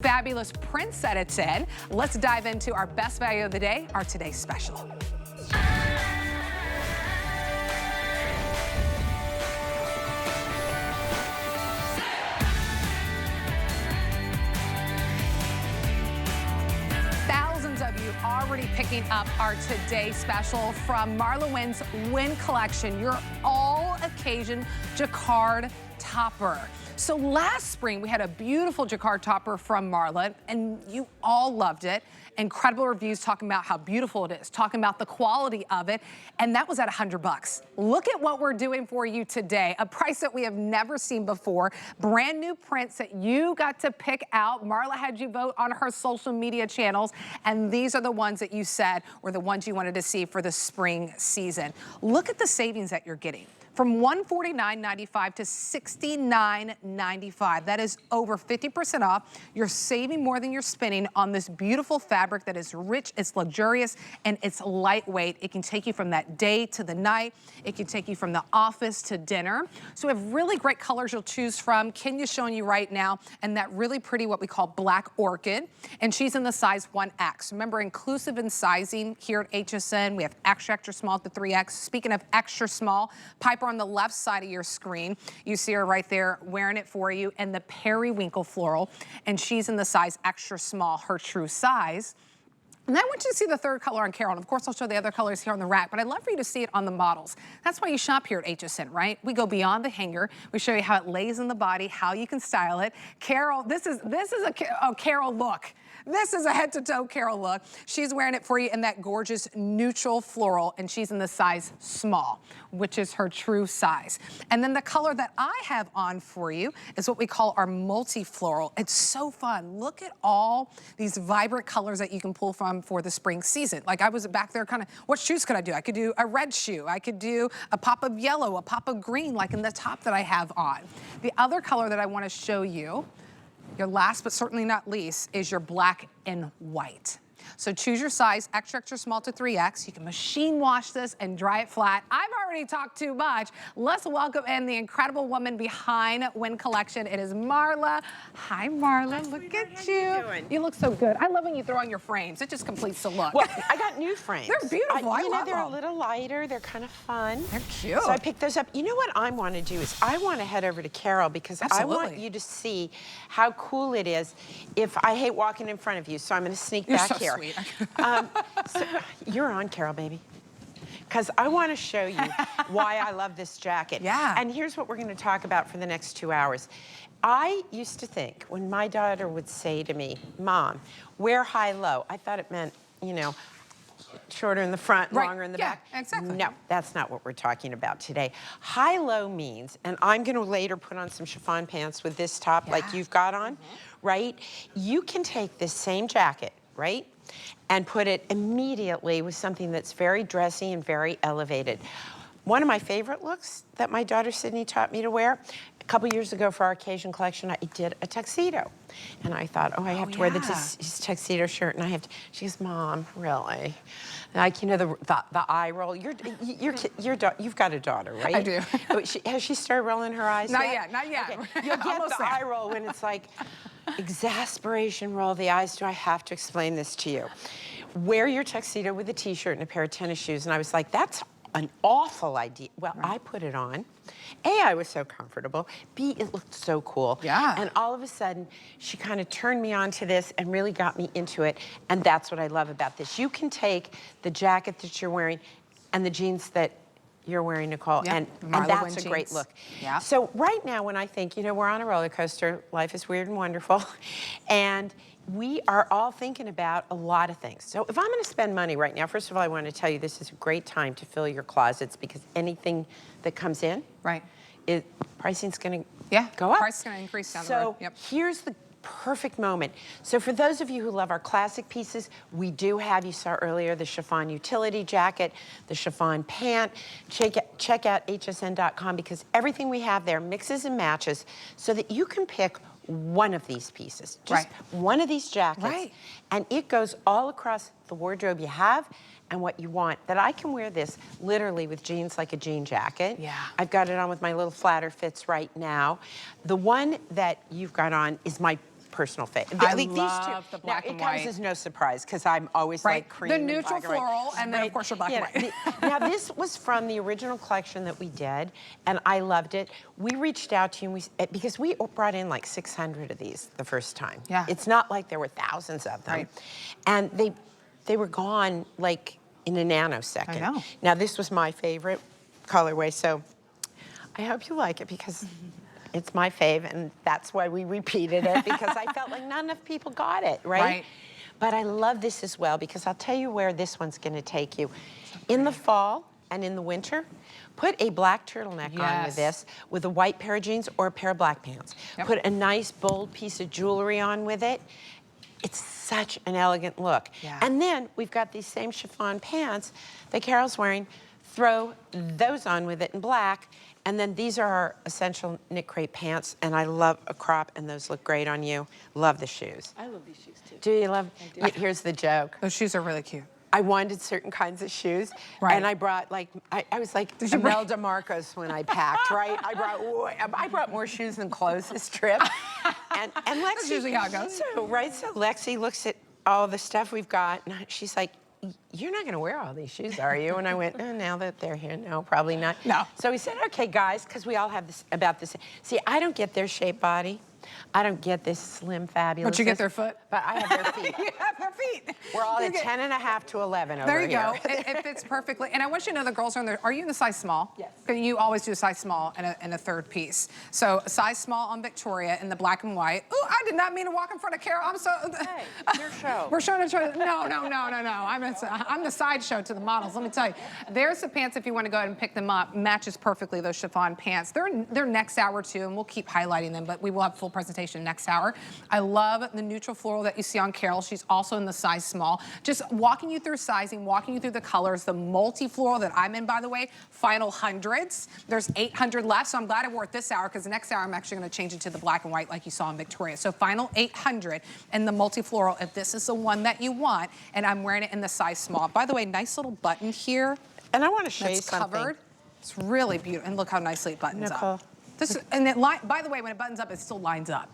Fabulous print set it's in. Let's dive into our best value of the day, our today's special. Thousands of you already picking up our today special from Marla Wynn's WynneCollection, your all-occasion Jacquard topper. So last spring, we had a beautiful Jacquard topper from Marla, and you all loved it. Incredible reviews talking about how beautiful it is, talking about the quality of it, and that was at $100. Look at what we're doing for you today, a price that we have never seen before, brand new prints that you got to pick out. Marla had you vote on her social media channels, and these are the ones that you said were the ones you wanted to see for the spring season. Look at the savings that you're getting. From $149.95 to $69.95. That is over 50% off. You're saving more than you're spending on this beautiful fabric that is rich, it's luxurious, and it's lightweight. It can take you from that day to the night. It can take you from the office to dinner. So we have really great colors you'll choose from. Kenya's showing you right now, and that really pretty what we call black orchid. And she's in the size 1X. Remember, inclusive in sizing here at HSN. We have extra, extra small to 3X. Speaking of extra small, Piper on the left side of your screen. You see her right there wearing it for you, and the periwinkle floral, and she's in the size extra small, her true size. And I want you to see the third color on Carol. And of course, I'll show the other colors here on the rack, but I'd love for you to see it on the models. That's why you shop here at HSN, right? We go beyond the hanger. We show you how it lays in the body, how you can style it. Carol, this is a Carol look. This is a head-to-toe Carol look. She's wearing it for you in that gorgeous neutral floral, and she's in the size small, which is her true size. And then the color that I have on for you is what we call our multi-floral. It's so fun. Look at all these vibrant colors that you can pull from for the spring season. Like I was back there kind of, what shoes could I do? I could do a red shoe. I could do a pop of yellow, a pop of green, like in the top that I have on. The other color that I want to show you, your last but certainly not least, is your black and white. So choose your size, extra, extra small to 3X. You can machine wash this and dry it flat. I've already talked too much. Let's welcome in the incredible woman behind WynneCollection. It is Marla. Hi, Marla. Look at you. You look so good. I love when you throw on your frames. It just completes the look. Well, I got new frames. They're beautiful. I love they're them. a little lighter. They're kind of fun. They're cute. So I picked those up. You know what I want to do is I want to head over to Carol because I want you to see how cool it is. If I hate walking in front of you, so I'm going to sneak back here. Sweet. So, you're on, Carol, baby. Because I want to show you why I love this jacket. Yeah. And here's what we're going to talk about for the next 2 hours. I used to think when my daughter would say to me, Mom, wear high-low, I thought it meant, you know, shorter in the front, longer in the back. Exactly. No, that's not what we're talking about today. High-low means, and I'm going to later put on some chiffon pants with this top like you've got on, right? You can take this same jacket, right, and put it immediately with something that's very dressy and very elevated. One of my favorite looks that my daughter Sydney taught me to wear, a couple years ago for our occasion collection, I did a tuxedo. And I thought, oh, I have to wear the tuxedo shirt, and I have to, she goes, Mom, really? Like, you know, the eye roll. You've got a daughter, right? I do. Has she started rolling her eyes Not yet? yet, not yet. Okay. You'll get the eye roll when it's like, exasperation, roll the eyes. Do I have to explain this to you? Wear your tuxedo with a t-shirt and a pair of tennis shoes. And I was like, that's an awful idea. Well, I put it on. A, I was so comfortable. B, it looked so cool. Yeah. And all of a sudden, she kind of turned me on to this and really got me into it. And that's what I love about this. You can take the jacket that you're wearing and the jeans that you're wearing, Nicole, and that's a great look. Yeah. So right now, when I think, you know, we're on a roller coaster, life is weird and wonderful, and we are all thinking about a lot of things. So if I'm going to spend money right now, first of all, I want to tell you this is a great time to fill your closets because anything that comes in, pricing's going to go up. Price is going to increase down the road. So here's the perfect moment. So for those of you who love our classic pieces, we do have, you saw earlier, the chiffon utility jacket, the chiffon pant. Check out hsn.com because everything we have there mixes and matches so that you can pick one of these pieces, just one of these jackets, and it goes all across the wardrobe you have and what you want. That I can wear this literally with jeans like a jean jacket. Yeah. I've got it on with my little flatter fits right now. The one that you've got on is my personal favorite. I These love two. the black now, and it comes white. as no surprise because I'm always like cream The and neutral black and white. floral, and then of course your black and white. Now this was from the original collection that we did, and I loved it. We reached out to you and because we brought in like 600 of these the first time. Yeah. It's not like there were thousands of them. Right. And they were gone like in a nanosecond. I know. Now this was my favorite colorway, so I hope you like it because it's my fave, and that's why we repeated it, because I felt like not enough people got it, right? Right. But I love this as well, because I'll tell you where this one's gonna take you. In the fall and in the winter, put a black turtleneck on with this, with a white pair of jeans or a pair of black pants. Yep. Put a nice bold piece of jewelry on with it. It's such an elegant look. Yeah. And then we've got these same chiffon pants that Carol's wearing. Throw those on with it in black. And then these are our essential knit crepe pants, and I love a crop, and those look great on you. Love the shoes. I love these shoes too. Do you love? Here's the joke. Those shoes are really cute. I wanted certain kinds of shoes, Right. and I brought like I was like Imelda Marcos when I packed, right? I brought more shoes than clothes this trip, and Lexi. That's usually how it goes. So Lexi looks at all the stuff we've got, and she's like, "You're not going to wear all these shoes, are you?" And I went, now that they're here, no, probably not. No. So we said, okay, guys, because we all have this about this. See, I don't get their shaped body. I don't get this slim fabulous. But you get their foot. But I have their feet. You have their feet. We're all You at get- 10 and a half to 11 over There you here. go. It fits perfectly. And I want you to know the girls are in there. Are you in the size small? Yes. You always do a size small and a third piece. So a size small on Victoria in the black and white. Ooh, I did not mean to walk in front of Carol. I'm so. Hey, your show. We're showing a show. No. I'm the sideshow to the models. Let me tell you. There's the pants if you want to go ahead and pick them up. Matches perfectly those chiffon pants. They're next hour too, and we'll keep highlighting them. But we will have full presentation next hour. I love the neutral floral that you see on Carol. She's also in the size small. Just walking you through sizing, walking you through the colors. The multi-floral that I'm in, by the way, final hundreds. There's 800 left, so I'm glad I wore it this hour because the next hour I'm actually going to change it to the black and white like you saw in Victoria. So final 800 and the multi-floral if this is the one that you want, and I'm wearing it in the size small. By the way, nice little button here. And I want to show you That's something. covered. It's really beautiful, and look how nicely it buttons Nicole. up. By the way, when it buttons up, it still lines up.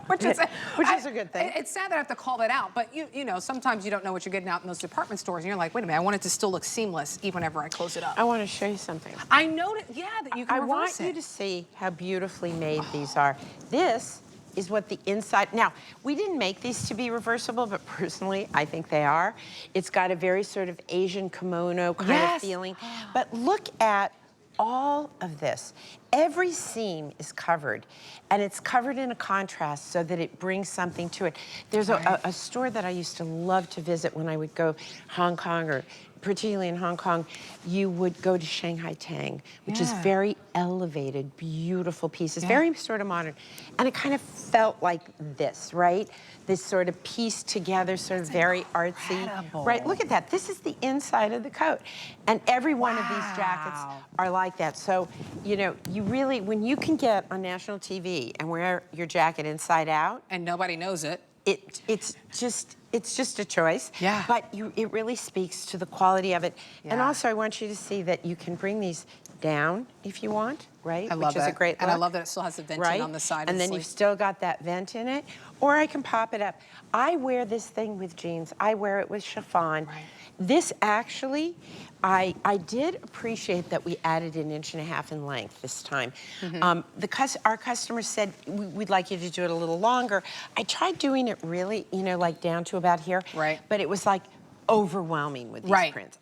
Which is a good thing. It's sad that I have to call that out, but you know, sometimes you don't know what you're getting out in those department stores, and you're like, wait a minute, I want it to still look seamless even whenever I close it up. I want to show you something. I noticed, yeah, that you can I reverse want you it. to see how beautifully made these are. This is what the inside, now, we didn't make these to be reversible, but personally, I think they are. It's got a very sort of Asian kimono kind of feeling. But look at all of this. Every seam is covered, and it's covered in a contrast so that it brings something to it. There's a store that I used to love to visit when I would go Hong Kong, or particularly in Hong Kong, you would go to Shanghai Tang, which is very elevated, beautiful pieces, very sort of modern. And it kind of felt like this, right? This sort of pieced together, sort of very artsy. Right, look at that. This is the inside of the coat. And every one of these jackets are like that. So, you know, you really, when you can get on national TV and wear your jacket inside out, And nobody knows it. it's just a choice. Yeah. But it really speaks to the quality of it. And Yeah. also, I want you to see that you can bring these down if you want, right? I love Which is a it. great look. And I love that it still has the venting right? on the side. And of then the you've sleeve. still got that vent in it. Or I can pop it up. I wear this thing with jeans. I wear it with chiffon. Right. This actually, I did appreciate that we added 1.5 inches in length this time. Our customers said, we'd like you to do it a little longer. I tried doing it really, you know, like down to about here. Right. But it was like overwhelming with these Right. prints.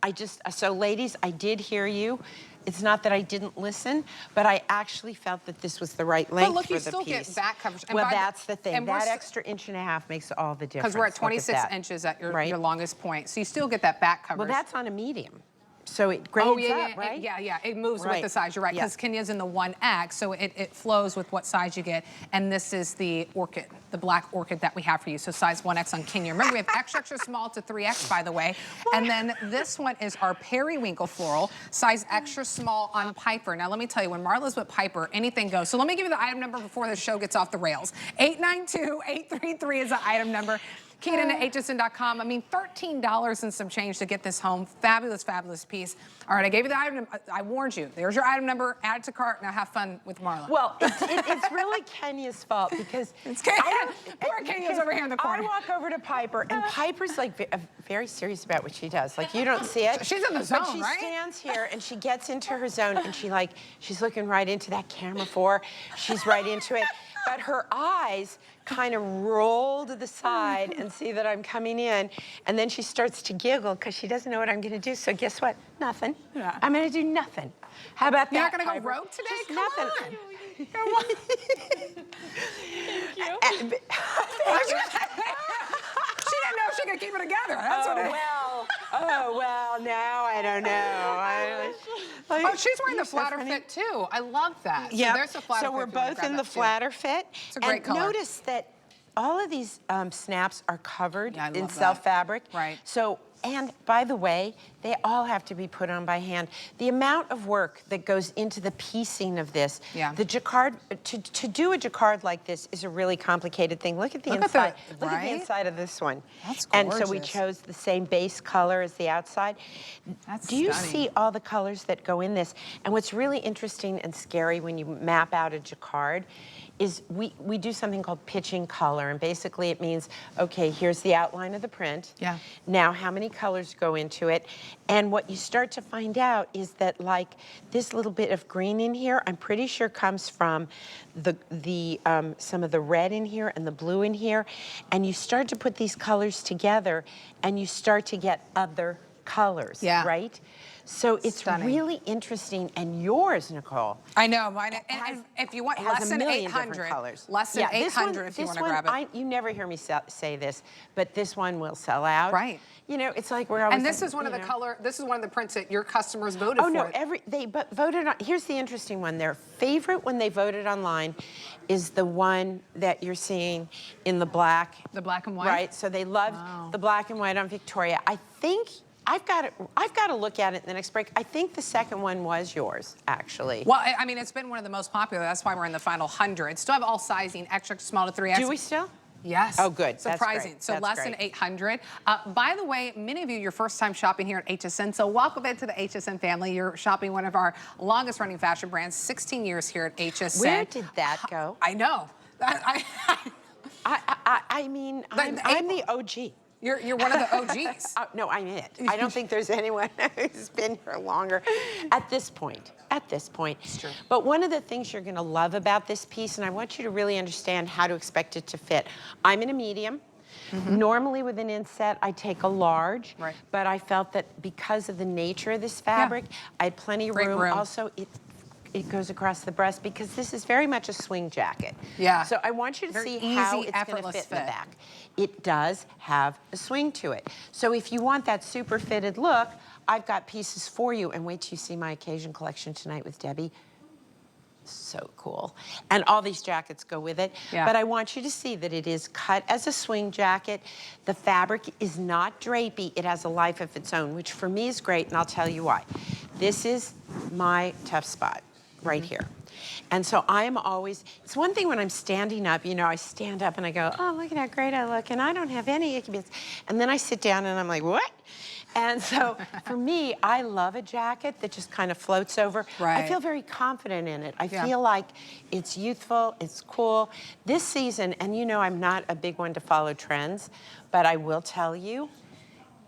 So ladies, I did hear you. It's not that I didn't listen, but I actually felt that this was the right length look, for you the still piece. get back coverage. And Well, by the- that's the thing. and we're That s- extra 1.5 inches makes all the difference. Because we're at Look 26 that. inches at your Right. longest point. So you still get that back coverage. Well, that's on a medium. So it grades up, right? Yeah. It moves with Right. the size. You're right, Yeah. because Kenya's in the 1X, so it flows with what size you get. And this is the orchid, the black orchid that we have for you. So size 1X on Kenya. Remember, we have extra small to 3X, by the way. And then this one is our periwinkle floral, size extra small on Piper. Now, let me tell you, when Marla's with Piper, anything goes. So let me give you the item number before the show gets off the rails. 892-833 is the item number. Keyed into hsn.com. I mean, $13 and some change to get this home. Fabulous, fabulous piece. All right, I gave you the item. I warned you. There's your item number. Add it to cart. Now have fun with Marla. Well, it's really Kenya's fault because it's Kenya. Poor Kenya's over here in the corner. I walk over to Piper, and Piper's like very serious about what she does. Like, you don't see it. She's in the zone, but she right? stands here and she gets into her zone, and she's looking right into that camera she's right into it. But her eyes kind of roll to the side and see that I'm coming in. And then she starts to giggle because she doesn't know what I'm going to do. So guess what? Nothing. Yeah. I'm going to do nothing. How about You're that, not going to Piper? go rogue today? Just Come nothing. on. Come on. Thank you. She didn't know she could keep it together. That's what it is. Oh, well, now I don't know. Oh, she's wearing the flatter fit too. I love that. Yeah. So there's the flatter fit. So we're both in the flatter fit. It's a great color. Notice that all of these snaps are covered in love self that. fabric. Right. So, and by the way, they all have to be put on by hand. The amount of work that goes into the piecing of this, the jacquard, to do a jacquard like this is a really complicated thing. Look at the inside. Look at the inside of this one. That's gorgeous. gorgeous. And so we chose the same base color as the outside. That's Do you stunning. see all the colors that go in this? And what's really interesting and scary when you map out a jacquard is we do something called pitching color, and basically it means, okay, here's the outline of the print. Yeah. Now, how many colors go into it? And what you start to find out is that, like, this little bit of green in here, I'm pretty sure comes from some of the red in here and the blue in here, and you start to put these colors together, and you start to get other colors, right? So it's really interesting. And yours, Nicole. I know, mine. And if you want less than 800, less than 800 if you want to grab it. You never hear me say this, but this one will sell out. Right. You know, it's like we're always. And this is one of the color. This is one of the prints that your customers voted for. Oh no, they voted on. Here's the interesting one. Their favorite when they voted online is the one that you're seeing in the black. The black and white. Right. So they loved the black and white on Victoria. I think. I've got to look at it in the next break. I think the second one was yours, actually. Well, I mean, it's been one of the most popular. That's why we're in the final 100. Still have all sizing, extra small to 3X. Do we still? Yes. Oh, good. Surprising. That's so great. less than 800. By the way, many of you, your first time shopping here at HSN. So welcome into the HSN family. You're shopping one of our longest running fashion brands, 16 years here at HSN. Where did that go? I know. I mean, I'm the OG. You're one of the OGs. No, I'm it. I don't think there's anyone who's been here longer at this point. It's true. But one of the things you're going to love about this piece, and I want you to really understand how to expect it to fit. I'm in a medium. Normally with an inset, I take a large, but I felt that because of the nature of this fabric, I had plenty of room. Also, it goes across the breast because this is very much a swing jacket. Yeah. So I want you to see how it's going to fit in the back. It does have a swing to it. So if you want that super fitted look, I've got pieces for you. And wait till you see my occasion collection tonight with Debbie. So cool. And all these jackets go with it. Yeah. But I want you to see that it is cut as a swing jacket. The fabric is not drapey. It has a life of its own, which for me is great, and I'll tell you why. This is my tough spot right here. And so I'm always, it's one thing when I'm standing up, you know, I stand up and I go, oh, look at how great I look, and I don't have any icky bits. And then I sit down and I'm like, what? And so for me, I love a jacket that just kind of floats over. I feel very confident in it. I feel like it's youthful, it's cool. This season, and you know I'm not a big one to follow trends, but I will tell you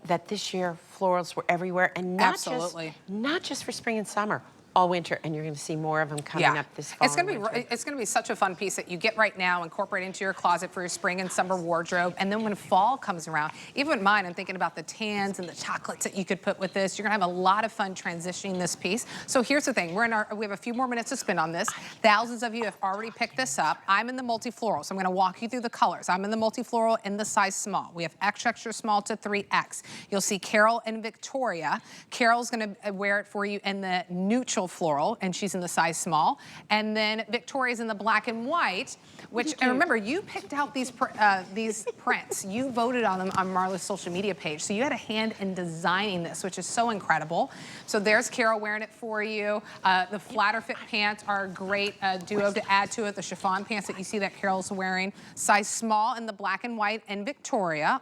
that this year florals were everywhere, and not just for spring and summer. All winter, and you're going to see more of them coming up this fall. It's going to be such a fun piece that you get right now, incorporate into your closet for your spring and summer wardrobe. And then when fall comes around, even with mine, I'm thinking about the tans and the chocolates that you could put with this. You're going to have a lot of fun transitioning this piece. So here's the thing: we have a few more minutes to spend on this. Thousands of you have already picked this up. I'm in the multi-floral, so I'm going to walk you through the colors. I'm in the multi-floral in the size small. We have extra small to 3X. You'll see Carol and Victoria. Carol's going to wear it for you in the neutral winkel floral, and she's in the size small. And then Victoria's in the black and white, which, and remember, you picked out these prints. You voted on them on Marla's social media page. So you had a hand in designing this, which is so incredible. So there's Carol wearing it for you. The flatter fit pants are a great duo to add to it. The chiffon pants that you see that Carol's wearing, size small in the black and white, and Victoria.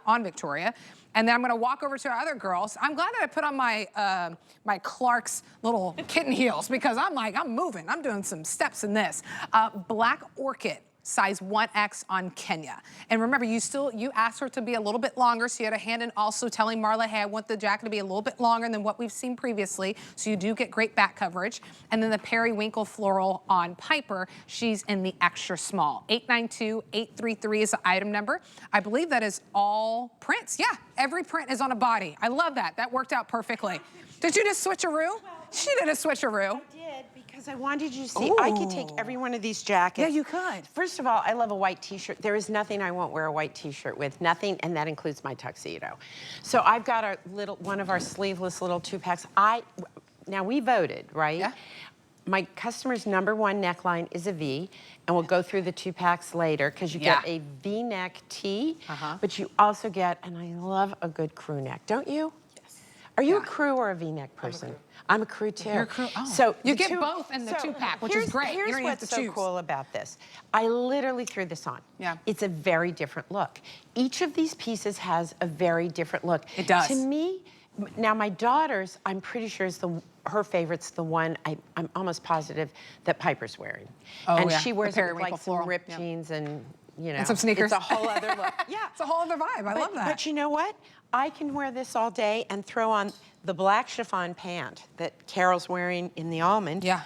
And then I'm gonna walk over to our other girls. I'm glad that I put on my my Clark's little kitten heels, because I'm moving. I'm doing some steps in this. Black Orchid, size 1X on Kenya. And remember, you asked her to be a little bit longer, so you had a hand in also telling Marla, hey, I want the jacket to be a little bit longer than what we've seen previously, so you do get great back coverage. And then the periwinkle floral on Piper, she's in the extra small. 892-833 is the item number. I believe that is all prints. Yeah, every print is on a body. I love that. That worked out perfectly. Did you just switcheroo? She did a switcheroo. I did, because I wanted you to see. Ooh. I could take every one of these jackets. Yeah, you could. First of all, I love a white t-shirt. There is nothing I won't wear a white t-shirt with, nothing, and that includes my tuxedo. So I've got one of our sleeveless little 2-packs. Now we voted, right? Yeah. My customer's #1 neckline is a V, and we'll go through the 2-packs later, because you get a V-neck tee, but you also get, and I love a good crew neck, don't you? Are you a crew or a V-neck person? I'm a crew too. You're a crew. Oh. So you get both in the 2-pack, which is great. Here's what's so cool about this. I literally threw this on. Yeah. It's a very different look. Each of these pieces has a very different look. It does. To me, now my daughter's, I'm pretty sure is her favorite's the one I'm almost positive that Piper's wearing. Oh, and she wears it with like some ripped jeans and, you know, and some sneakers. It's a whole other look. Yeah. It's a whole other vibe. I love that. But you know what? I can wear this all day and throw on the black chiffon pant that Carol's wearing in the almond. Yeah.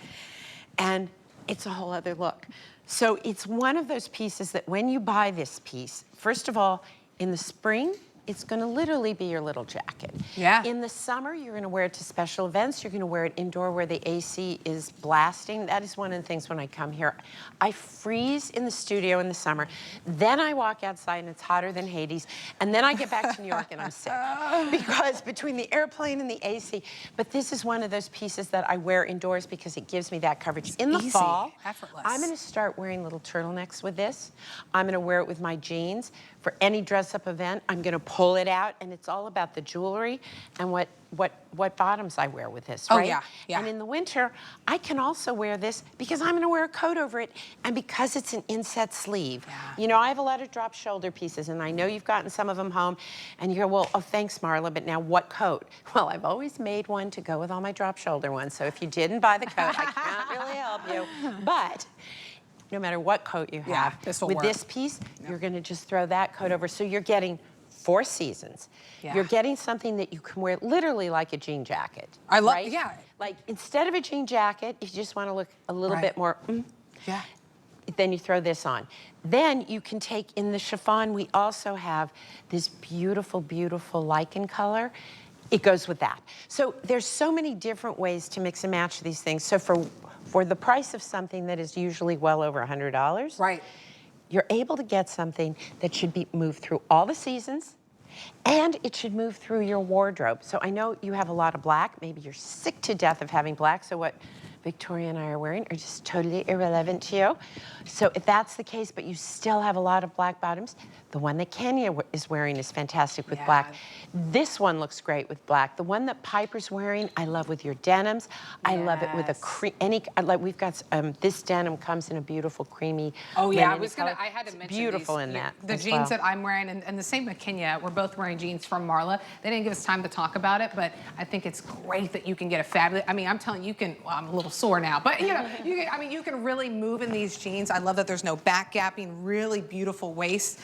And it's a whole other look. So it's one of those pieces that when you buy this piece, first of all, in the spring, it's gonna literally be your little jacket. Yeah. In the summer, you're gonna wear it to special events. You're gonna wear it indoor where the AC is blasting. That is one of the things when I come here. I freeze in the studio in the summer. Then I walk outside and it's hotter than Hades. And then I get back to New York and I'm sick. Because between the airplane and the AC. But this is one of those pieces that I wear indoors because it gives me that coverage. In the fall, effortless. I'm gonna start wearing little turtlenecks with this. I'm gonna wear it with my jeans. For any dress-up event, I'm gonna pull it out, and it's all about the jewelry and what bottoms I wear with this, right? Oh, yeah, yeah. And in the winter, I can also wear this because I'm gonna wear a coat over it, and because it's an inset sleeve. Yeah. You know, I have a lot of drop shoulder pieces, and I know you've gotten some of them home, and you go, well, oh, thanks, Marla, but now what coat? Well, I've always made one to go with all my drop shoulder ones, so if you didn't buy the coat, I can't really help you. But no matter what coat you have, with this piece, you're gonna just throw that coat over. So you're getting 4 seasons. Yeah. You're getting something that you can wear literally like a jean jacket. I love, right? Yeah. Like instead of a jean jacket, if you just wanna look a little bit more, then you throw this on. Then you can take in the chiffon, we also have this beautiful, beautiful lichen color. It goes with that. So there's so many different ways to mix and match these things. So for the price of something that is usually well over $100, right, you're able to get something that should be moved through all the seasons, and it should move through your wardrobe. So I know you have a lot of black. Maybe you're sick to death of having black, so what Victoria and I are wearing are just totally irrelevant to you. So if that's the case, but you still have a lot of black bottoms, the one that Kenya is wearing is fantastic with black. This one looks great with black. The one that Piper's wearing, I love with your denims. I love it with a cream, like we've got, this denim comes in a beautiful creamy linen I had to mention beautiful in that. The jeans that I'm wearing, and the same with Kenya, we're both wearing jeans from Marla. They didn't give us time to talk about it, but I think it's great that you can get a fabulous, I mean, I'm telling you, well, I'm a little sore now, but you know, you can really move in these jeans. I love that there's no back gapping, really beautiful waist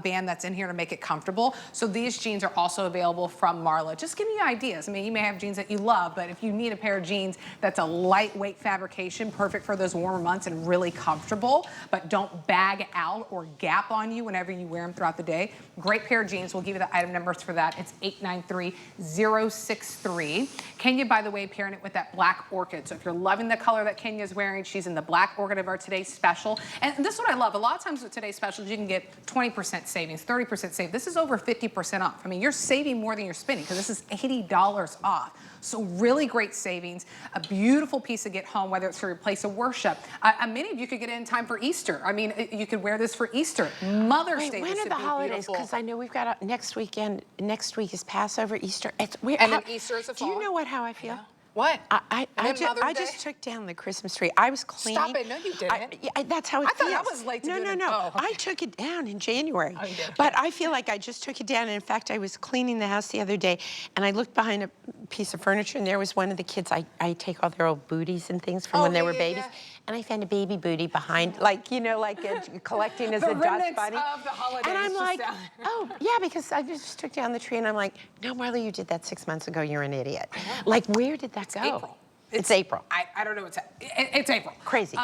band that's in here to make it comfortable. So these jeans are also available from Marla. Just give me ideas. I mean, you may have jeans that you love, but if you need a pair of jeans that's a lightweight fabrication, perfect for those warmer months and really comfortable, but don't bag out or gap on you whenever you wear them throughout the day, great pair of jeans. We'll give you the item numbers for that. It's 893063. Kenya, by the way, pairing it with that black orchid. So if you're loving loving the color that Kenya's wearing. She's in the black orchid of our today's special. And this is what I love. A lot of times with today's specials, you can get 20% savings, 30% save. This is over 50% off. I mean, you're saving more than you're spending because this is $80 off. So really great savings, a beautiful piece to get home, whether it's for your place of worship. Many of you could get it in time for Easter. I mean, you could wear this for Easter, Mother's Day. When are the holidays? Because I know we've got next weekend. Next week is Passover, Easter. And then Easter is a fall. Do you know how I feel? What? I just took down the Christmas tree. I was cleaning. Stop it. No, you didn't. That's how it feels. I thought I was late to do it. No. Oh, okay. I took it down in January. Oh, you did. But I feel like I just took it down. And in fact, I was cleaning the house the other day, and I looked behind a piece of furniture, and there was one of the kids. I take all their old booties and things from when they were babies. Yeah. And I found a baby booty behind, like collecting as a dust bunny. Of the holidays. And I'm like, oh, yeah, because I just took down the tree, and I'm like, no, Marla, you did that 6 months ago. You're an idiot. Like, where did that go? April. It's April. I don't know what's it's April. Crazy.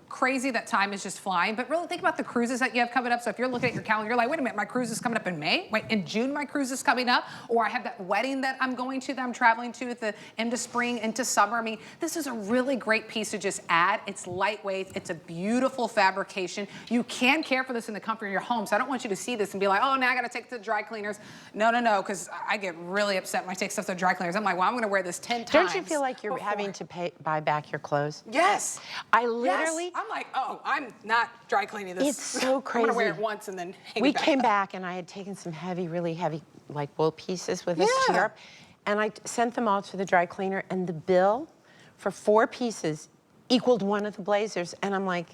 Crazy that time is just flying, but really think about the cruises that you have coming up. So if you're looking at your calendar, you're like, wait a minute, my cruise is coming up in May. Wait, in June my cruise is coming up, or I have that wedding that I'm going to, that I'm traveling to at the end of spring into summer. I mean, this is a really great piece to just add. It's lightweight. It's a beautiful fabrication. You can care for this in the comfort of your home. So I don't want you to see this and be like, oh, now I got to take it to the dry cleaners. No, because I get really upset when I take stuff to the dry cleaners. I'm like, well, I'm going to wear this 10 times. Don't you feel like you're having to buy back your clothes? Yes. I literally. Yes. I'm like, oh, I'm not dry cleaning this. It's so crazy. I'm gonna wear it once and then hang We it back came up. back and I had taken some really heavy, like wool pieces with us to Europe, and I sent them all to the dry cleaner, and the bill for 4 pieces equaled one of the blazers, and I'm like,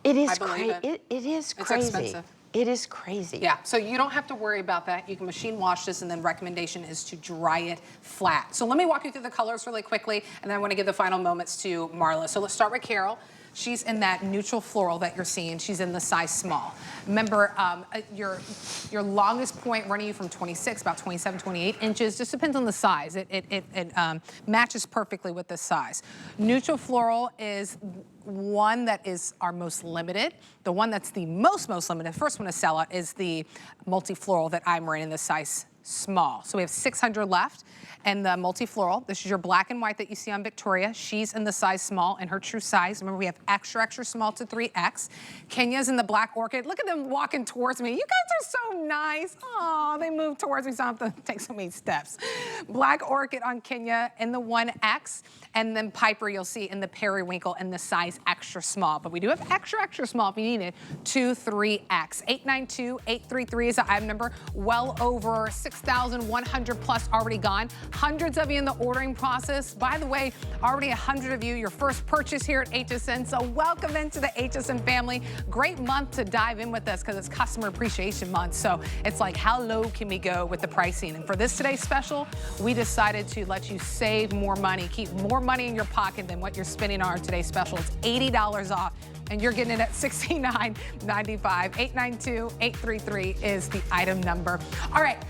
it is crazy. It is crazy. It's expensive. It is crazy. Yeah, so you don't have to worry about that. You can machine wash this, and then recommendation is to dry it flat. So let me walk you through the colors really quickly, and then I want to give the final moments to Marla. So let's start with Carol. She's in that neutral floral that you're seeing. She's in the size small. Remember, your longest point running you from 26, about 27, 28 inches. Just depends on the size. It matches perfectly with this size. Neutral floral is one that is our most limited. The one that's the most limited, first one to sell out, is the multi-floral that I'm wearing in the size small. So we have 600 left. And the multi-floral, this is your black and white that you see on Victoria. She's in the size small in her true size. Remember, we have extra small to 3X. Kenya's in the black orchid. Look at them walking towards me. You guys are so nice. Oh, they move towards me so I don't have to take so many steps. Black orchid on Kenya in the 1X. And then Piper, you'll see in the periwinkle in the size extra small. But we do have extra small if you need it, 2, 3X. 892-833 is the item number. Well over 6,100 plus already gone. Hundreds of you in the ordering process. By the way, already 100 of you, your first purchase here at HSN. So welcome into the HSN family. Great month to dive in with us because it's Customer Appreciation Month. So it's like, how low can we go with the pricing? And for this today's special, we decided to let you save more money, keep more money in your pocket than what you're spending on our today's special. It's $80 off. And you're getting it at $69.95. 892-833 is the item number. All right.